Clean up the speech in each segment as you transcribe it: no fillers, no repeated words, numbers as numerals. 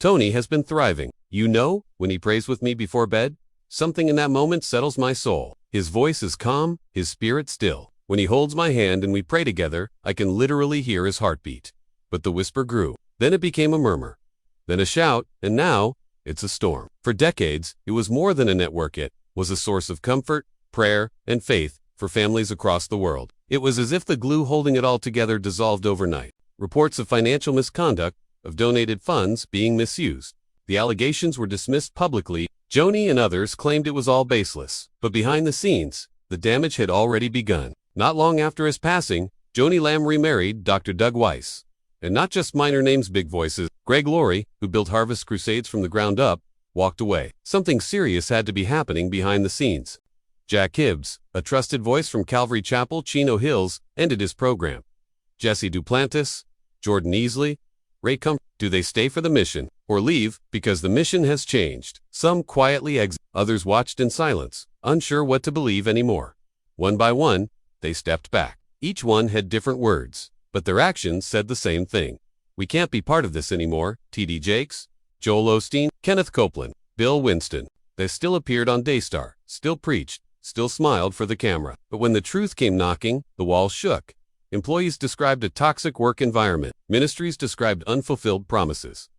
Tony has been thriving. You know, when he prays with me before bed, something in that moment settles my soul. His voice is calm, his spirit still. When he holds my hand and we pray together, I can literally hear his heartbeat. But the whisper grew. Then it became a murmur. Then a shout, and now, it's a storm. For decades, it was more than a network. It was a source of comfort, prayer, and faith for families across the world. It was as if the glue holding it all together dissolved overnight. Reports of financial misconduct, of donated funds being misused. The allegations were dismissed publicly. Joni and others claimed it was all baseless. But behind the scenes, the damage had already begun. Not long after his passing, Joni Lamb remarried Dr. Doug Weiss. And not just minor names, big voices. Greg Laurie, who built Harvest Crusades from the ground up, walked away. Something serious had to be happening behind the scenes. Jack Hibbs, a trusted voice from Calvary Chapel, Chino Hills, ended his program. Jesse Duplantis, Jordan Easley, Ray Comfort. Do they stay for the mission or leave because the mission has changed? Some quietly exit, others watched in silence, unsure what to believe anymore. One by one, they stepped back. Each one had different words, but their actions said the same thing. We can't be part of this anymore. T.D. Jakes, Joel Osteen, Kenneth Copeland, Bill Winston. They still appeared on Daystar, still preached, still smiled for the camera. But when the truth came knocking, the walls shook. Employees described a toxic work environment. Ministries described unfulfilled promises.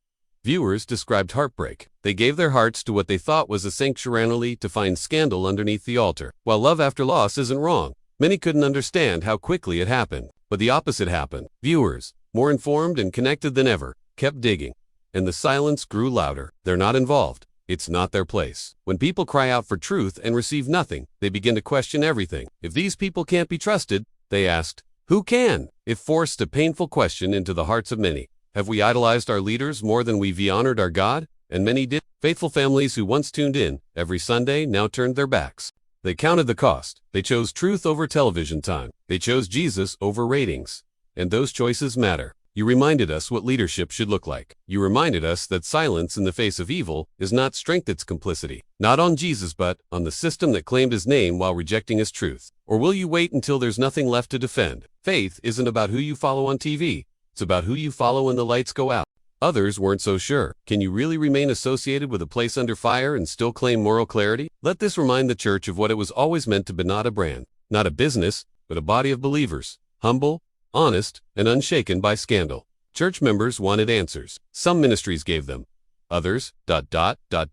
Viewers described heartbreak. They gave their hearts to what they thought was a sanctuary to find scandal underneath the altar. While love after loss isn't wrong, many couldn't understand how quickly it happened. But the opposite happened. Viewers, more informed and connected than ever, kept digging. And the silence grew louder. They're not involved. It's not their place. When people cry out for truth and receive nothing, they begin to question everything. If these people can't be trusted, they asked, who can? It forced a painful question into the hearts of many. Have we idolized our leaders more than we've honored our God? And many did. Faithful families who once tuned in every Sunday now turned their backs. They counted the cost. They chose truth over television time. They chose Jesus over ratings. And those choices matter. You reminded us what leadership should look like. You reminded us that silence in the face of evil is not strength, it's complicity. Not on Jesus, but on the system that claimed his name while rejecting his truth. Or will you wait until there's nothing left to defend? Faith isn't about who you follow on TV. It's about who you follow when the lights go out. Others weren't so sure. Can you really remain associated with a place under fire and still claim moral clarity? Let this remind the church of what it was always meant to be, not a brand, not a business, but a body of believers, humble, honest, and unshaken by scandal. Church members wanted answers. Some ministries gave them. Others,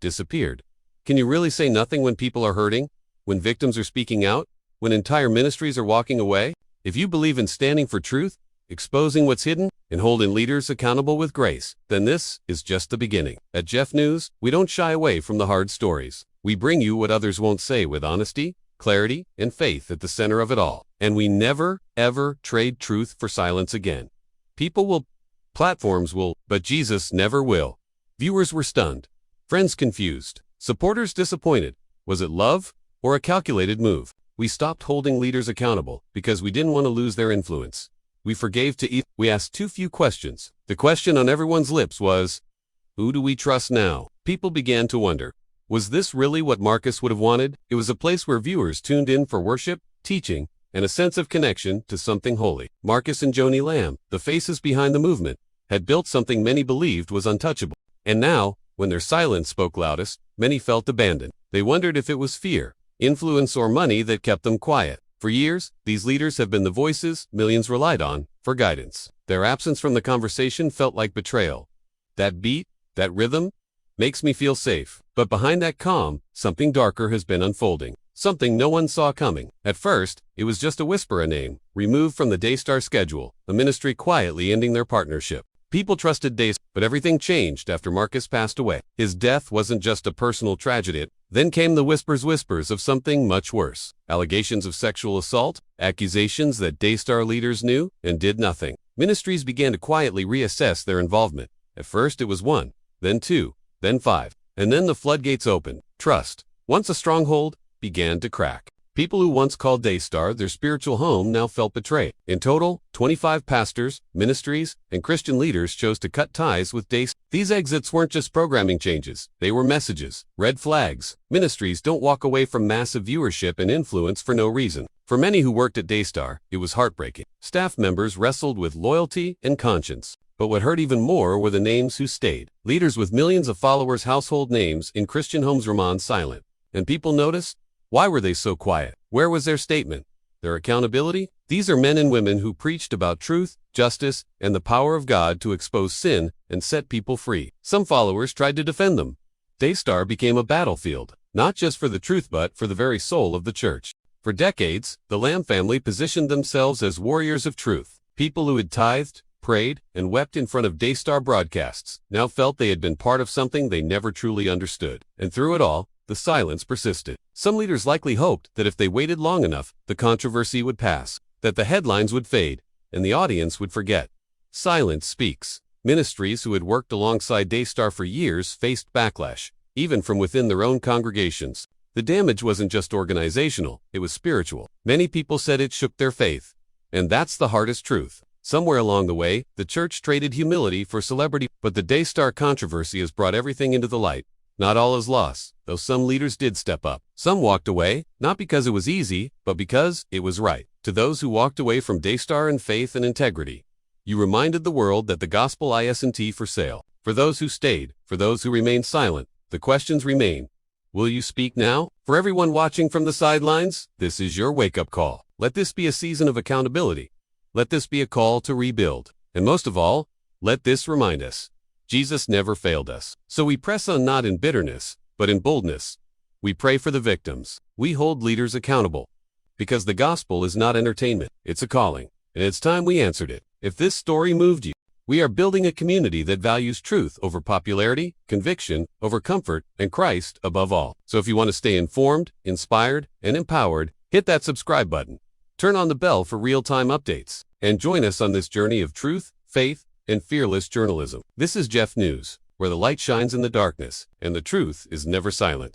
disappeared. Can you really say nothing when people are hurting? When victims are speaking out? When entire ministries are walking away? If you believe in standing for truth, exposing what's hidden, and holding leaders accountable with grace, then this is just the beginning. At Jeff News, we don't shy away from the hard stories. We bring you what others won't say with honesty, clarity, and faith at the center of it all. And we never, ever trade truth for silence again. People will, platforms will, but Jesus never will. Viewers were stunned. Friends confused. Supporters disappointed. Was it love or a calculated move? We stopped holding leaders accountable because we didn't want to lose their influence. We forgave to eat. We asked too few questions. The question on everyone's lips was, who do we trust now? People began to wonder, was this really what Marcus would have wanted? It was a place where viewers tuned in for worship, teaching, and a sense of connection to something holy. Marcus and Joni Lamb, the faces behind the movement, had built something many believed was untouchable. And now, when their silence spoke loudest, many felt abandoned. They wondered if it was fear, influence, or money that kept them quiet. For years, these leaders have been the voices millions relied on for guidance. Their absence from the conversation felt like betrayal. That beat, that rhythm, makes me feel safe. But behind that calm, something darker has been unfolding. Something no one saw coming. At first, it was just a whisper, a name, removed from the Daystar schedule, a ministry quietly ending their partnership. People trusted Daystar, but everything changed after Marcus passed away. His death wasn't just a personal tragedy. Then came the whispers of something much worse. Allegations of sexual assault, accusations that Daystar leaders knew and did nothing. Ministries began to quietly reassess their involvement. At first it was 1, then 2, then 5, and then the floodgates opened. Trust, once a stronghold, began to crack. People who once called Daystar their spiritual home now felt betrayed. In total, 25 pastors, ministries, and Christian leaders chose to cut ties with Daystar. These exits weren't just programming changes. They were messages, red flags. Ministries don't walk away from massive viewership and influence for no reason. For many who worked at Daystar, it was heartbreaking. Staff members wrestled with loyalty and conscience. But what hurt even more were the names who stayed. Leaders with millions of followers, household names in Christian homes remained silent. And people noticed? Why were they so quiet? Where was their statement? Their accountability? These are men and women who preached about truth, justice, and the power of God to expose sin and set people free. Some followers tried to defend them. Daystar became a battlefield, not just for the truth but for the very soul of the church. For decades, the Lamb family positioned themselves as warriors of truth. People who had tithed, prayed, and wept in front of Daystar broadcasts now felt they had been part of something they never truly understood. And through it all, the silence persisted. Some leaders likely hoped that if they waited long enough, the controversy would pass, that the headlines would fade, and the audience would forget. Silence speaks. Ministries who had worked alongside Daystar for years faced backlash, even from within their own congregations. The damage wasn't just organizational, it was spiritual. Many people said it shook their faith. And that's the hardest truth. Somewhere along the way, the church traded humility for celebrity, but the Daystar controversy has brought everything into the light. Not all is lost, though some leaders did step up. Some walked away, not because it was easy, but because it was right. To those who walked away from Daystar in faith and integrity, you reminded the world that the gospel isn't for sale. For those who stayed, for those who remained silent, the questions remain. Will you speak now? For everyone watching from the sidelines, this is your wake-up call. Let this be a season of accountability. Let this be a call to rebuild. And most of all, let this remind us, Jesus never failed us. So we press on not in bitterness, but in boldness. We pray for the victims. We hold leaders accountable. Because the gospel is not entertainment, it's a calling. And it's time we answered it. If this story moved you, we are building a community that values truth over popularity, conviction over comfort, and Christ above all. So if you want to stay informed, inspired, and empowered, hit that subscribe button. Turn on the bell for real-time updates, and join us on this journey of truth, faith, and fearless journalism. This is Jeff News, where the light shines in the darkness, and the truth is never silent.